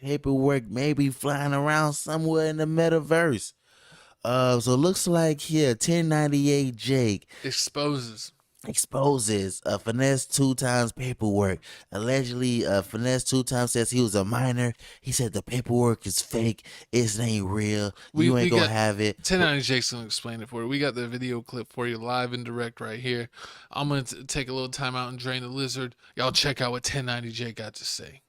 paperwork may be flying around somewhere in the metaverse. So it looks like here 1098 Jake exposes Finesse two times paperwork. Allegedly, Finesse two times says he was a minor. He said the paperwork is fake. It ain't real. You ain't gonna have it. 1090 Jake's gonna explain it for you. We got the video clip for you live and direct right here. I'm gonna take a little time out and drain the lizard. Y'all check out what 1090 Jake got to say.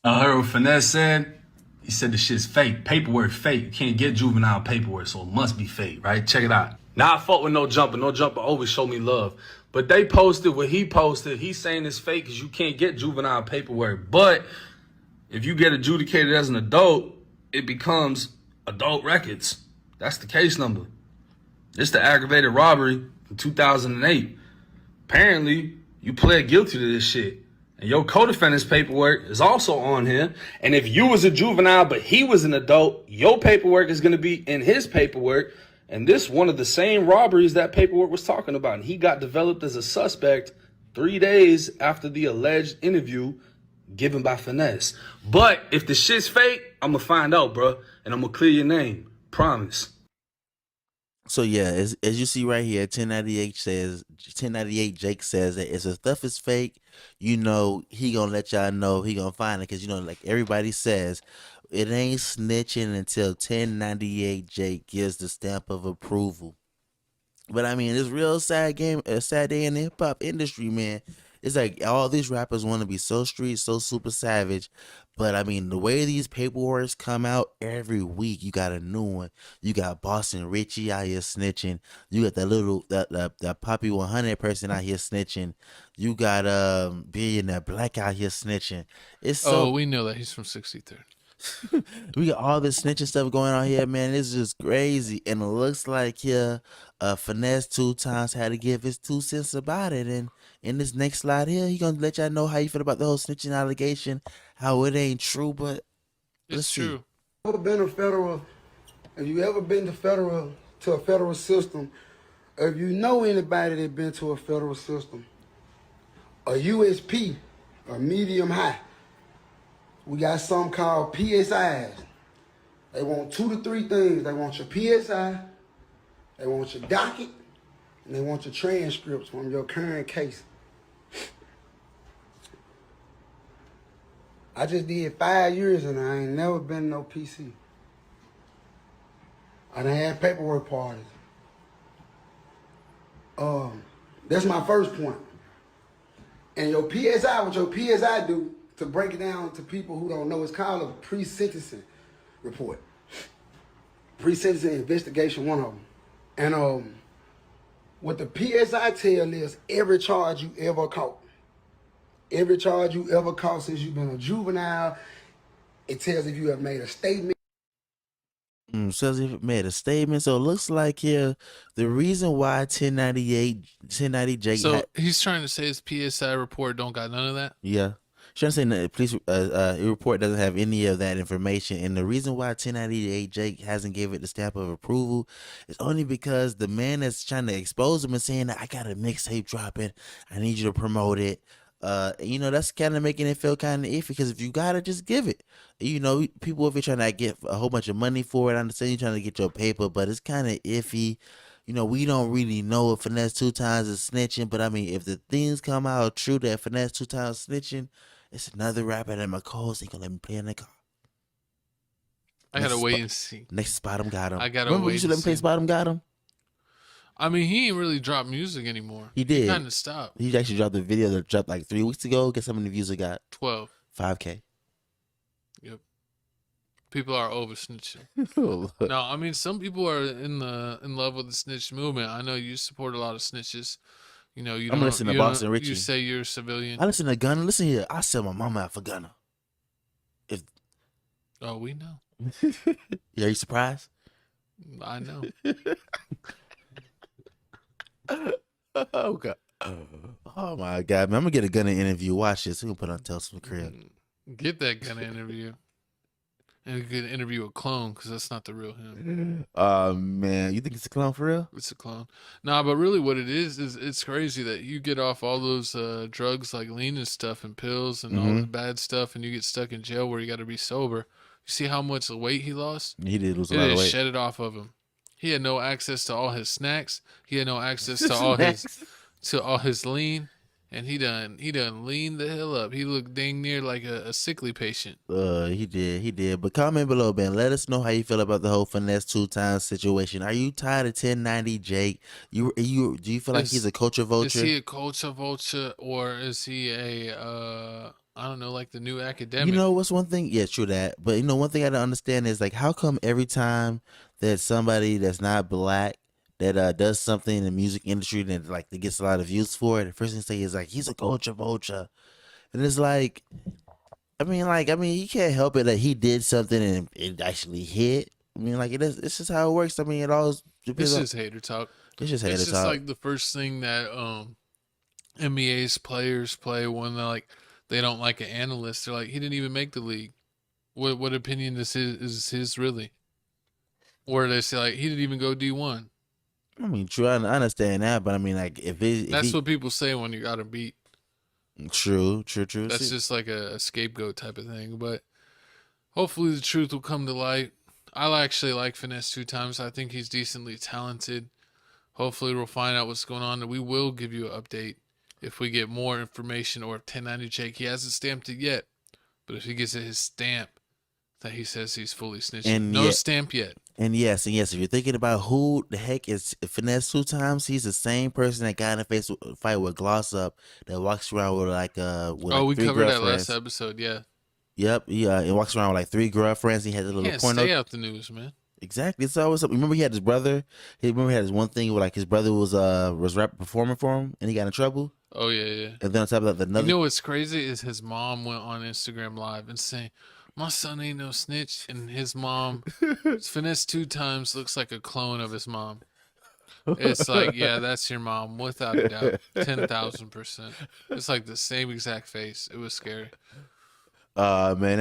I heard what Finesse said. He said the shit's fake. Paperwork fake. You can't get juvenile paperwork, so it must be fake, right? Check it out. Now I fought with No Jumper. No Jumper always show me love. But they posted what he posted. He's saying it's fake because you can't get juvenile paperwork. But if you get adjudicated as an adult, it becomes adult records. That's the case number. It's the aggravated robbery in 2008. Apparently, you pled guilty to this shit. And your co-defendant's paperwork is also on him. And if you was a juvenile, but he was an adult, your paperwork is going to be in his paperwork. And this one of the same robberies that paperwork was talking about. And he got developed as a suspect 3 days after the alleged interview given by Finesse. But if the shit's fake, I'm going to find out, bro. And I'm going to clear your name. Promise. So yeah, as you see right here, 1098 Jake says that if the stuff is fake, he gonna let y'all know, he gonna find it, because like everybody says, it ain't snitching until 1098 Jake gives the stamp of approval. But I mean, it's real sad day in the hip hop industry, man. It's like all these rappers want to be so street, so super savage. But I mean, the way these paperworks come out every week, you got a new one. You got Boston Richie out here snitching. You got that Poppy 100 person out here snitching. You got Billionaire Black out here snitching. We know that he's from 63rd. We got all this snitching stuff going on here, man. It's just crazy. And it looks like here, Finesse two times had to give his 2 cents about it. And in this next slide here, he gonna let y'all know how you feel about the whole snitching allegation, how it ain't true, but it's true. If you ever been to a federal system, or if you know anybody that been to a federal system, a USP, or medium high, we got something called PSIs. They want 2 to 3 things. They want your PSI, they want your docket, and they want your transcripts from your current case. I just did 5 years and I ain't never been no PC. I done had paperwork parties. That's my first point. And your PSI, what your PSI do, to break it down to people who don't know, it's called a pre-sentencing report. Pre-sentencing investigation, one of them. And what the PSI tell is every charge you ever caught. Every charge you ever caught since you've been a juvenile, it tells if you have made a statement. Says if it made a statement. So it looks like here, the reason why 1090 Jake. So he's trying to say his PSI report don't got none of that? Yeah. Trying to say the police report doesn't have any of that information, and the reason why 1098 Jake hasn't gave it the stamp of approval is only because the man that's trying to expose him is saying that I got a mixtape dropping, I need you to promote it. That's kind of making it feel kind of iffy, because if you got it, just give it. People, if you're trying to get a whole bunch of money for it, I understand you're trying to get your paper, but it's kind of iffy. We don't really know if Finesse two times is snitching, but I mean, if the things come out true that Finesse two times snitching, it's another rapper that my co-host ain't gonna let me play in the car. I gotta wait and see. Next spot him got him. I gotta Remember wait. You should let me play spot him got him. I mean, he ain't really dropped music anymore. He did. He kind of stopped. He actually dropped the video that dropped like 3 weeks ago. Guess how many views it got? 12. 5K. Yep. People are over snitching. Oh, no, I mean, some people are in love with the snitch movement. I know you support a lot of snitches. I'm listening to Boston Richie. You say you're a civilian. I listen to Gunna. Listen here. I sell my mama out for Gunna. Oh, we know. Yeah, you surprised? I know. Oh God. Oh my God, man. I'm gonna get a Gunna interview. Watch this. We're gonna put on Tales from the Crib. Get that Gunna interview. And we could interview a clone because that's not the real him. Man, you think it's a clone for real? It's a clone. Nah, but really what it is it's crazy that you get off all those drugs like lean and stuff and pills and all the bad stuff and you get stuck in jail where you got to be sober. You see how much weight he lost? He did lose a It lot of just weight. shed it off of him. He had no access to all his snacks. He had no access to all his lean. And he done leaned the hell up. He looked dang near like a sickly patient. He did. But comment below, man. Let us know how you feel about the whole Finesse2tymes situation. Are you tired of 1090 Jake? Do you feel like he's a culture vulture? Is he a culture vulture or is he a I don't know, like the new academic? You know what's one thing? Yeah, true that. But you know, one thing I don't understand is like, how come every time that somebody that's not black that does something in the music industry that like that gets a lot of views for it, the first thing they say is like he's a culture vulture, and it's like, I mean, he can't help it that he did something and it actually hit. I mean, like it's just how it works. I mean, it all depends. It's on, just hater talk. It's just hater It's just talk. like the first thing that NBA's players play when they don't like an analyst. They're like, he didn't even make the league. What opinion is his really? Or they say like he didn't even go D1. I mean, true. I understand that, but I mean, like That's what people say when you got him beat. True. That's just like a scapegoat type of thing. But hopefully the truth will come to light. I actually like Finesse2tymes. I think he's decently talented. Hopefully we'll find out what's going on, and we will give you an update if we get more information, or if 1090 Jake, he hasn't stamped it yet. But if he gets his stamp that he says he's fully snitching. And no stamp yet. And yes, if you're thinking about who the heck is Finesse2tymes, he's the same person that got in a fight with Gloss Up that walks around with we three covered that girlfriends. last episode, yeah. Yep, he walks around with like 3 girlfriends. He had a little Can't porno. stay out the news, man. Exactly. It's always something. Remember he had his brother. He had this one thing where like his brother was performing for him and he got in trouble. Oh yeah. And then on top of that, another. You know what's crazy is his mom went on Instagram Live and saying, "My son ain't no snitch," and his mom, Finesse2tymes, looks like a clone of his mom. It's like, yeah, that's your mom, without a doubt, 10,000%. It's like the same exact face. It was scary. Man.